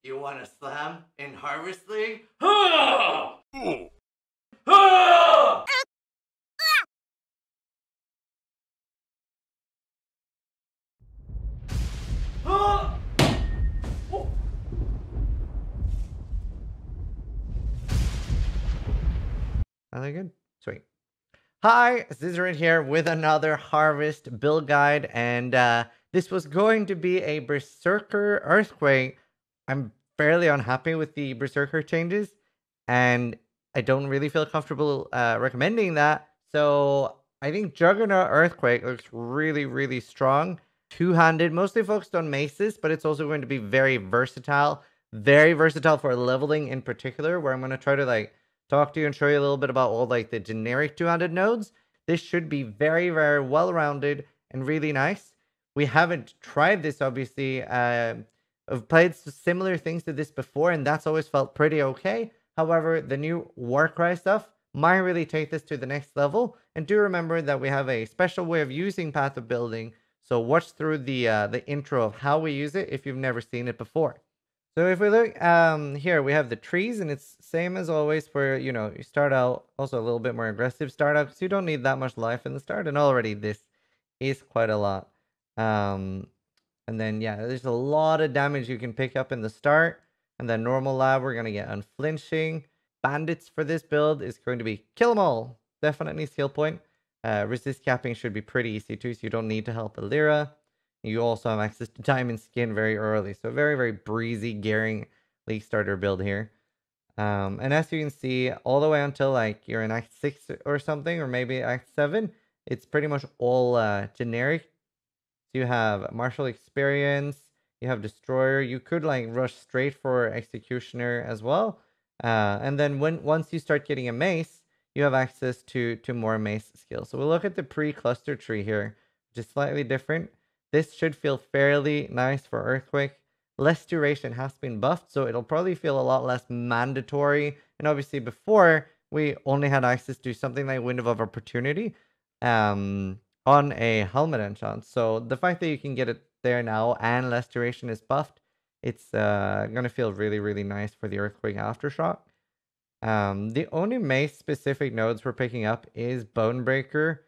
You want to slam in Harvest League? Ha! Ha! Ha! Oh. Are they good? Sweet. Hi, Zizaran here with another Harvest build guide, and this was going to be a Berserker Earthquake. I'm fairly unhappy with the Berserker changes, and I don't really feel comfortable recommending that. So I think Juggernaut Earthquake looks really, really strong. Two-handed, mostly focused on maces, but it's also going to be very versatile. Very versatile for leveling in particular, where I'm going to try to talk to you and show you a little bit about all the generic two-handed nodes. This should be very, very well-rounded and really nice. We haven't tried this, obviously. I've played similar things to this before, and that's always felt pretty okay. However, the new warcry stuff might really take this to the next level. And do remember that we have a special way of using Path of Building, so watch through the intro of how we use it if you've never seen it before. So if we look here, we have the trees, and it's same as always where, you start out also a little bit more aggressive start out because you don't need that much life in the start, and already this is quite a lot. And then, yeah, there's a lot of damage you can pick up in the start, and then normal lab, we're going to get unflinching. Bandits for this build is going to be kill them all. Definitely skill point. Resist capping should be pretty easy too, so you don't need to help Illyra. You also have access to Diamond Skin very early. So very, very breezy, gearing Leaguestarter build here. And as you can see, all the way until you're in Act 6 or something, or maybe Act 7, it's pretty much all generic. So you have Martial Experience, you have Destroyer. You could rush straight for Executioner as well. And then once you start getting a Mace, you have access to more Mace skills. So we'll look at the pre-cluster tree here, which is slightly different. This should feel fairly nice for Earthquake. Less duration has been buffed, so it'll probably feel a lot less mandatory. And obviously before, we only had access to something like Window of Opportunity on a helmet enchant. So the fact that you can get it there now and less duration is buffed, it's going to feel really, really nice for the Earthquake Aftershock. The only Mace specific nodes we're picking up is Bonebreaker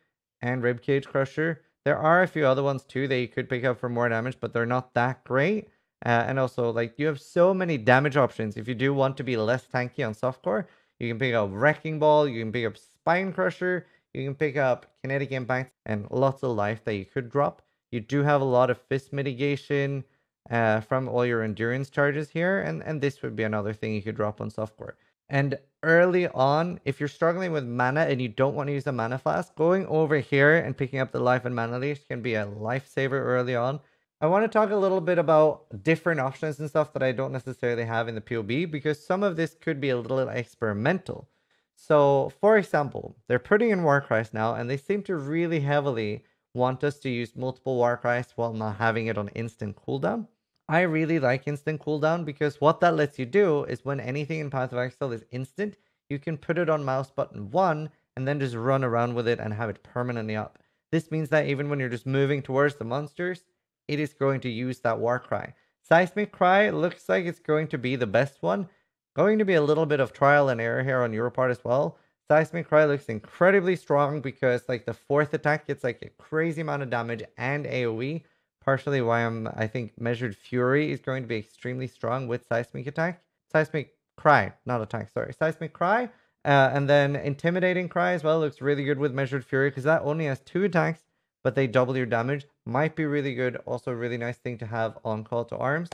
and Ribcage Crusher. There are a few other ones too that you could pick up for more damage, but they're not that great. And also, you have so many damage options. If you do want to be less tanky on softcore, you can pick up Wrecking Ball, you can pick up Spine Crusher, you can pick up Kinetic Impact, and lots of life that you could drop. You do have a lot of fist mitigation from all your endurance charges here, and this would be another thing you could drop on softcore. And early on, if you're struggling with mana and you don't want to use a mana flask, going over here and picking up the life and mana leash can be a lifesaver early on. I want to talk a little bit about different options and stuff that I don't necessarily have in the PoB, because some of this could be a little experimental. So, for example, they're putting in warcries now, and they seem to really heavily want us to use multiple warcries while not having it on instant cooldown. I really like instant cooldown because what that lets you do is when anything in Path of Exile is instant, you can put it on mouse button 1 and then just run around with it and have it permanently up. This means that even when you're just moving towards the monsters, it is going to use that Warcry. Seismic Cry looks like it's going to be the best one. Going to be a little bit of trial and error here on your part as well. Seismic Cry looks incredibly strong because the 4th attack gets a crazy amount of damage and AoE. Partially why I think Measured Fury is going to be extremely strong with Seismic Attack. Seismic Cry, not attack, sorry. Seismic Cry. And then Intimidating Cry as well looks really good with Measured Fury because that only has 2 attacks, but they double your damage. Might be really good. Also a really nice thing to have on Call to Arms.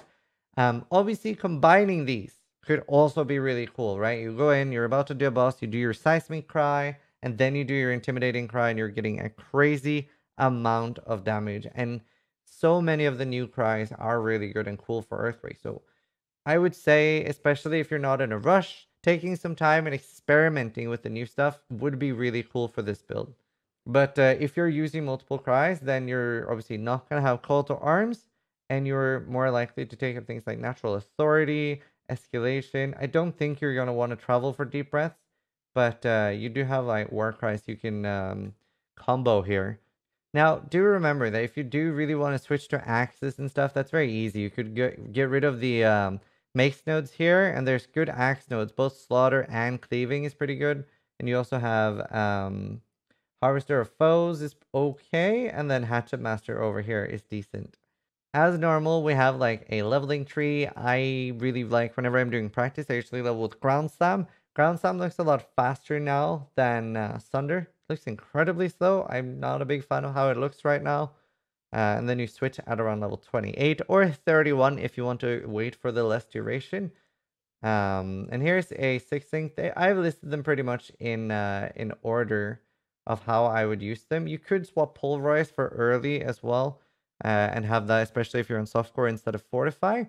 Obviously, combining these could also be really cool, right? You go in, you're about to do a boss, you do your Seismic Cry, and then you do your Intimidating Cry, and you're getting a crazy amount of damage. And so many of the new cries are really good and cool for Earthquake. So I would say, especially if you're not in a rush, taking some time and experimenting with the new stuff would be really cool for this build. But if you're using multiple cries, then you're obviously not going to have Call to Arms, and you're more likely to take up things like Natural Authority, Escalation. I don't think you're going to want to travel for Deep Breaths, but you do have war cries you can combo here. Now, do remember that if you do really want to switch to axes and stuff, that's very easy. You could get rid of the mace nodes here, and there's good axe nodes. Both slaughter and cleaving is pretty good. And you also have harvester of foes is okay, and then hatchet master over here is decent. As normal, we have like a leveling tree. I really like whenever I'm doing practice, I usually level with ground slam. Ground slam looks a lot faster now than Sunder. Looks incredibly slow. I'm not a big fan of how it looks right now. And then you switch at around level 28 or 31 if you want to wait for the less duration. And here's a 6 thing. I've listed them pretty much in order of how I would use them. You could swap pulverize for early as well, and have that, especially if you're on softcore instead of fortify.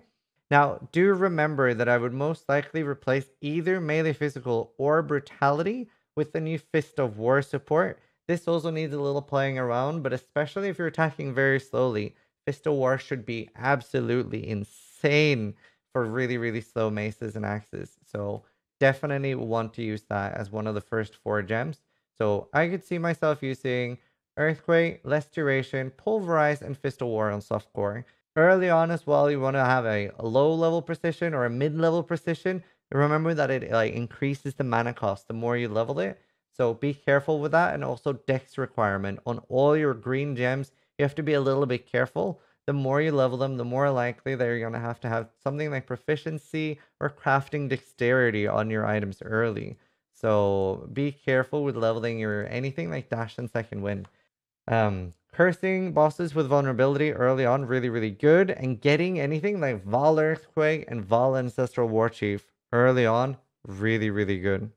Now, do remember that I would most likely replace either melee physical or brutality with the new Fist of War support. This also needs a little playing around, but especially if you're attacking very slowly, Fist of War should be absolutely insane for really, really slow maces and axes. So definitely want to use that as one of the first 4 gems. So I could see myself using Earthquake, less duration, Pulverize, and Fist of War on softcore. Early on as well, you want to have a low level precision or a mid level precision. Remember that it like increases the mana cost the more you level it. So be careful with that, and also dex requirement on all your green gems. You have to be a little bit careful. The more you level them, the more likely that you're going to have something like proficiency or crafting dexterity on your items early. So be careful with leveling your anything like dash and second wind. Cursing bosses with vulnerability early on, really, really good. And getting anything like Val Earthquake and Val Ancestral Warchief early on, really, really good.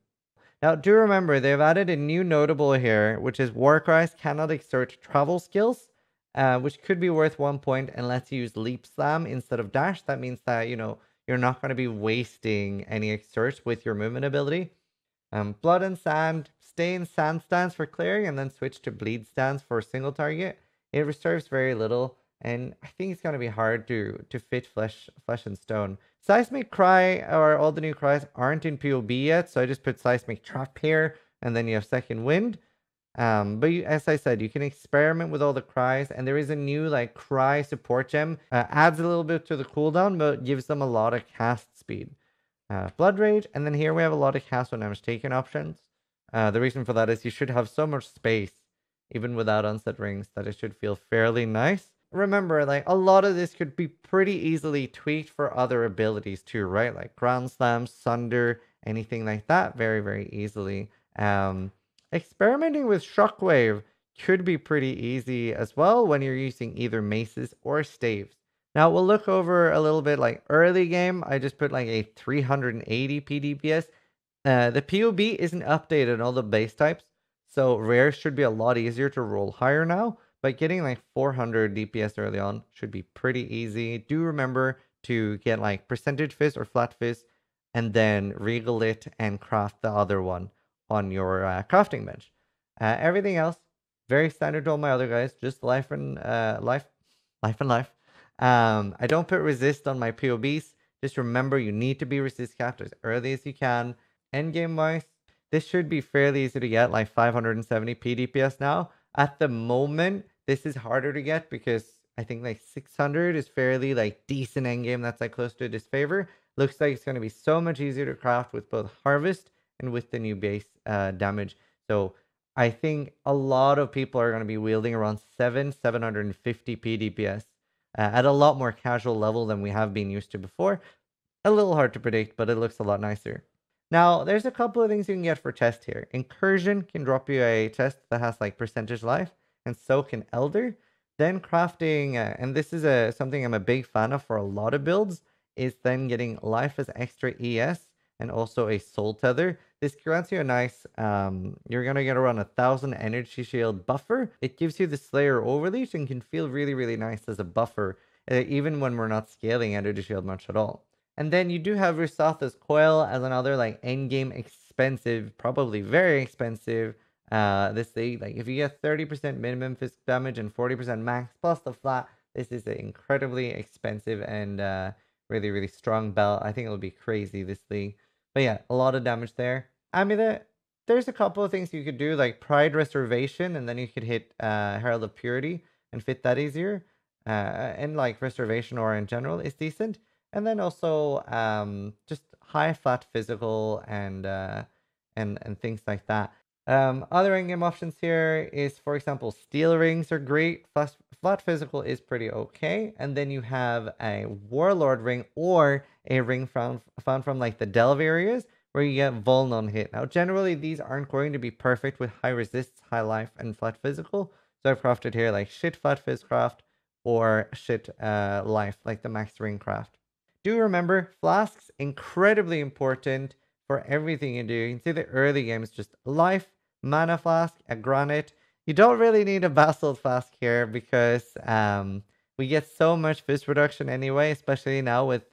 Now, do remember, they've added a new notable here, which is warcries cannot exert travel skills, which could be worth 1 point and lets you use leap slam instead of dash. That means that, you're not going to be wasting any exerts with your movement ability. Blood and Sand, stay in Sand stance for clearing and then switch to Bleed stance for a single target. It reserves very little, and I think it's going to be hard to fit Flesh and Stone. Seismic Cry, or all the new cries, aren't in PoB yet, so I just put Seismic Trap here, and then you have Second Wind. But as I said, you can experiment with all the cries, and there is a new like cry support gem. Adds a little bit to the cooldown, but gives them a lot of cast speed. Blood Rage, and then here we have a lot of cast when damage taken options. The reason for that is you should have so much space, even without unset rings, that it should feel fairly nice. Remember, like, a lot of this could be pretty easily tweaked for other abilities too, right? Like Ground Slam, Sunder, anything like that, very, very easily. Experimenting with Shockwave could be pretty easy as well when you're using either maces or staves. Now we'll look over a little bit like early game. I just put like a 380 PDPS. The POB isn't updated on all the base types, so rare should be a lot easier to roll higher now. But getting like 400 DPS early on should be pretty easy. Do remember to get like percentage fist or flat fist, and then regal it and craft the other one on your crafting bench. Everything else very standard to all my other guys. Just life and life and life. I don't put resist on my POBs. Just remember, you need to be resist capped as early as you can. Endgame wise, this should be fairly easy to get, like 570 PDPS now. At the moment, this is harder to get because I think like 600 is fairly like decent endgame. That's like close to a disfavor. Looks like it's going to be so much easier to craft with both Harvest and with the new base damage. So I think a lot of people are going to be wielding around 750 PDPS at a lot more casual level than we have been used to before. A little hard to predict, but it looks a lot nicer. Now, there's a couple of things you can get for test here. Incursion can drop you a test that has like percentage life, and so can Elder. Then crafting, and this is something I'm a big fan of for a lot of builds, is then getting life as extra ES and also a soul tether. This grants you a nice, you're going to get around 1,000 energy shield buffer. It gives you the Slayer overleash and can feel really, really nice as a buffer, even when we're not scaling energy shield much at all. And then you do have Rusatha's Coil as another like endgame expensive, probably very expensive. This thing, like if you get 30% minimum physical damage and 40% max plus the flat, this is an incredibly expensive and really, really strong belt. I think it'll be crazy this league. But yeah, a lot of damage there. Amulet, there's a couple of things you could do, like Pride Restoration, and then you could hit Herald of Purity and fit that easier. And like Restoration Aura in general is decent. And then also just high flat physical and things like that. Other in-game options here is, for example, steel rings are great. Flat physical is pretty okay. And then you have a warlord ring or a ring found from like the delve areas where you get vuln on hit. Now, generally, these aren't going to be perfect with high resists, high life, and flat physical. So I've crafted here like shit flat phys craft or shit life, like the max ring craft. Do remember, flasks, incredibly important for everything you do. You can see the early games, just life, mana flask, a granite. You don't really need a basalt flask here because we get so much fizz reduction anyway, especially now with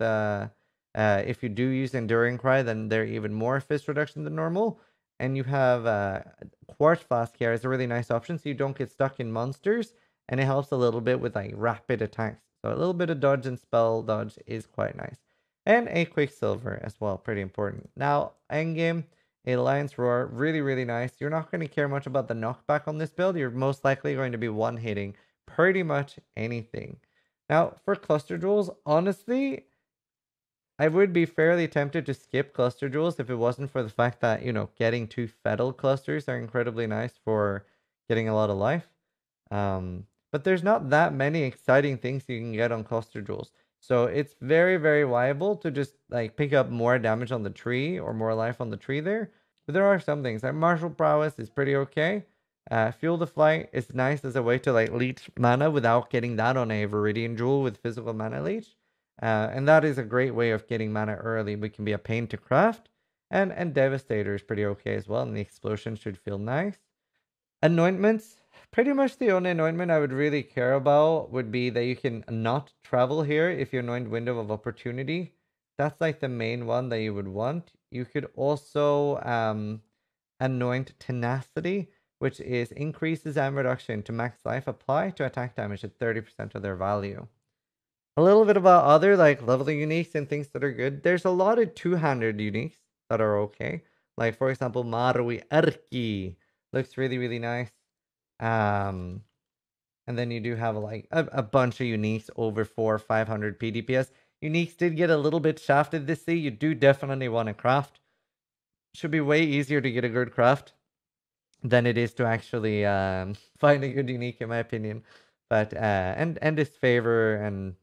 if you do use Enduring Cry, then they're even more fizz reduction than normal. And you have Quartz Flask here is a really nice option so you don't get stuck in monsters, and it helps a little bit with like rapid attacks. So a little bit of dodge and spell dodge is quite nice. And a Quicksilver as well, pretty important. Now, endgame, a Lion's Roar, really, really nice. You're not going to care much about the knockback on this build. You're most likely going to be one-hitting pretty much anything. Now, for Cluster Jewels, honestly, I would be fairly tempted to skip Cluster Jewels if it wasn't for the fact that, getting 2 Fettle clusters are incredibly nice for getting a lot of life. But there's not that many exciting things you can get on Cluster Jewels. So it's very, very viable to just like pick up more damage on the tree or more life on the tree there. But there are some things like Martial Prowess is pretty okay. Fuel the Flight is nice as a way to like leech mana without getting that on a Viridian Jewel with physical mana leech. And that is a great way of getting mana early, but can be a pain to craft. And Devastator is pretty okay as well, and the explosion should feel nice. Anointments, pretty much the only anointment I would really care about would be that you can not travel here if you anoint Window of Opportunity. That's like the main one that you would want. You could also anoint Tenacity, which is increases and reduction to max life apply to attack damage at 30% of their value. A little bit about other like leveling uniques and things that are good. There's a lot of two-handed uniques that are okay. Like for example, Marui Erki looks really, really nice. And then you do have like a bunch of uniques over 400-500 PDPS. Uniques did get a little bit shafted this sea. You do definitely want to craft. Should be way easier to get a good craft than it is to actually find a good unique, in my opinion. But and its favor and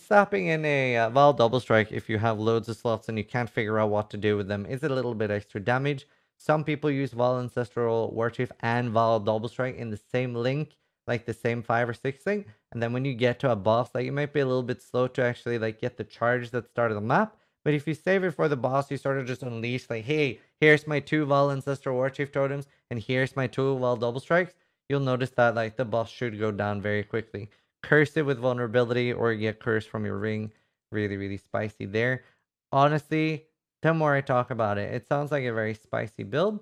slapping in a Val double strike if you have loads of slots and you can't figure out what to do with them is a little bit extra damage. Some people use Val Ancestral Warchief and Val double strike in the same link, like the same 5 or 6 thing. And then when you get to a boss, like you might be a little bit slow to actually like get the charge that started the map. But if you save it for the boss, you sort of just unleash like, hey, here's my 2 Val Ancestral Warchief totems, and here's my 2 Val double strikes. You'll notice that like the boss should go down very quickly. Curse it with vulnerability or you get cursed from your ring. Really, really spicy there. Honestly, the more I talk about it, it sounds like a very spicy build.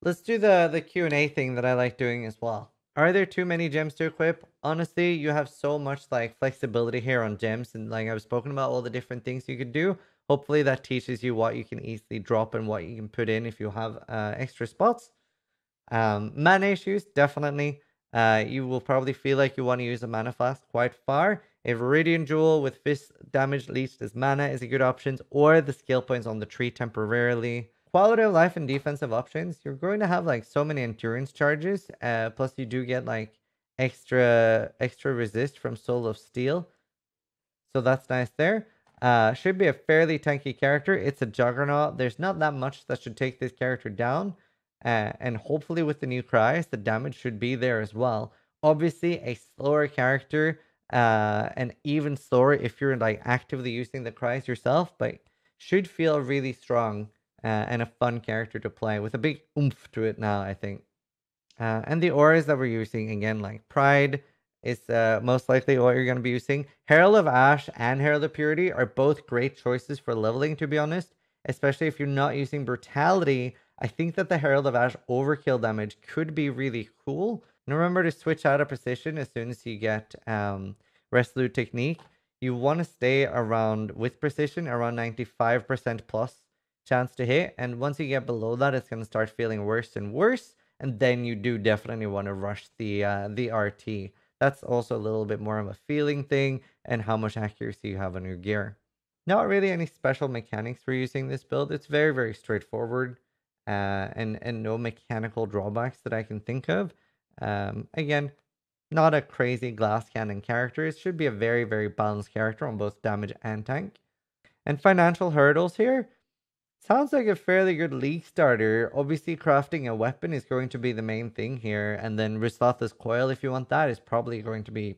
Let's do the Q&A thing that I like doing as well. Are there too many gems to equip? Honestly, you have so much like flexibility here on gems, and like I've spoken about all the different things you could do. Hopefully that teaches you what you can easily drop and what you can put in if you have extra spots. Mana issues, definitely. You will probably feel like you want to use a mana flask quite far. A Viridian Jewel with fist damage leached as mana is a good option, or the skill points on the tree temporarily. Quality of life and defensive options, you're going to have like so many endurance charges. Plus you do get like extra resist from Soul of Steel. So that's nice there. Should be a fairly tanky character. It's a Juggernaut. There's not that much that should take this character down. And hopefully with the new cries, the damage should be there as well. Obviously, a slower character, and even slower if you're like actively using the cries yourself, but should feel really strong and a fun character to play with a big oomph to it now, I think. And the auras that we're using, again, like Pride is most likely what you're going to be using. Herald of Ash and Herald of Purity are both great choices for leveling, to be honest. Especially if you're not using Brutality, I think that the Herald of Ash overkill damage could be really cool. And remember to switch out of position as soon as you get Resolute Technique. You want to stay around, with precision, around 95% plus chance to hit. And once you get below that, it's going to start feeling worse and worse. And then you do definitely want to rush the RT. That's also a little bit more of a feeling thing and how much accuracy you have on your gear. Not really any special mechanics for using this build. It's very, very straightforward, and no mechanical drawbacks that I can think of. Again, not a crazy glass cannon character. It should be a very, very balanced character on both damage and tank. And financial hurdles here. Sounds like a fairly good league starter. Obviously, crafting a weapon is going to be the main thing here. And then Rislath's Coil, if you want that, is probably going to be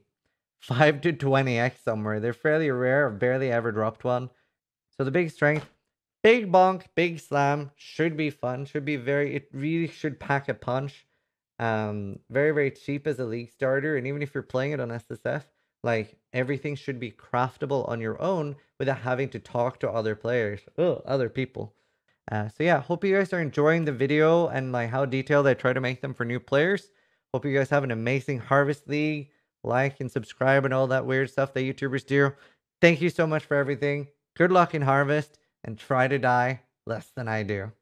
5 to 20x somewhere. They're fairly rare. I've barely ever dropped one. So the big strength, big bonk, big slam, should be fun. Should be it really should pack a punch. Very, very cheap as a league starter. And even if you're playing it on SSF, like everything should be craftable on your own without having to talk to other players, other people. So yeah, hope you guys are enjoying the video and like how detailed I try to make them for new players. Hope you guys have an amazing Harvest League. Like and subscribe and all that weird stuff that YouTubers do. Thank you so much for everything. Good luck in Harvest and try to die less than I do.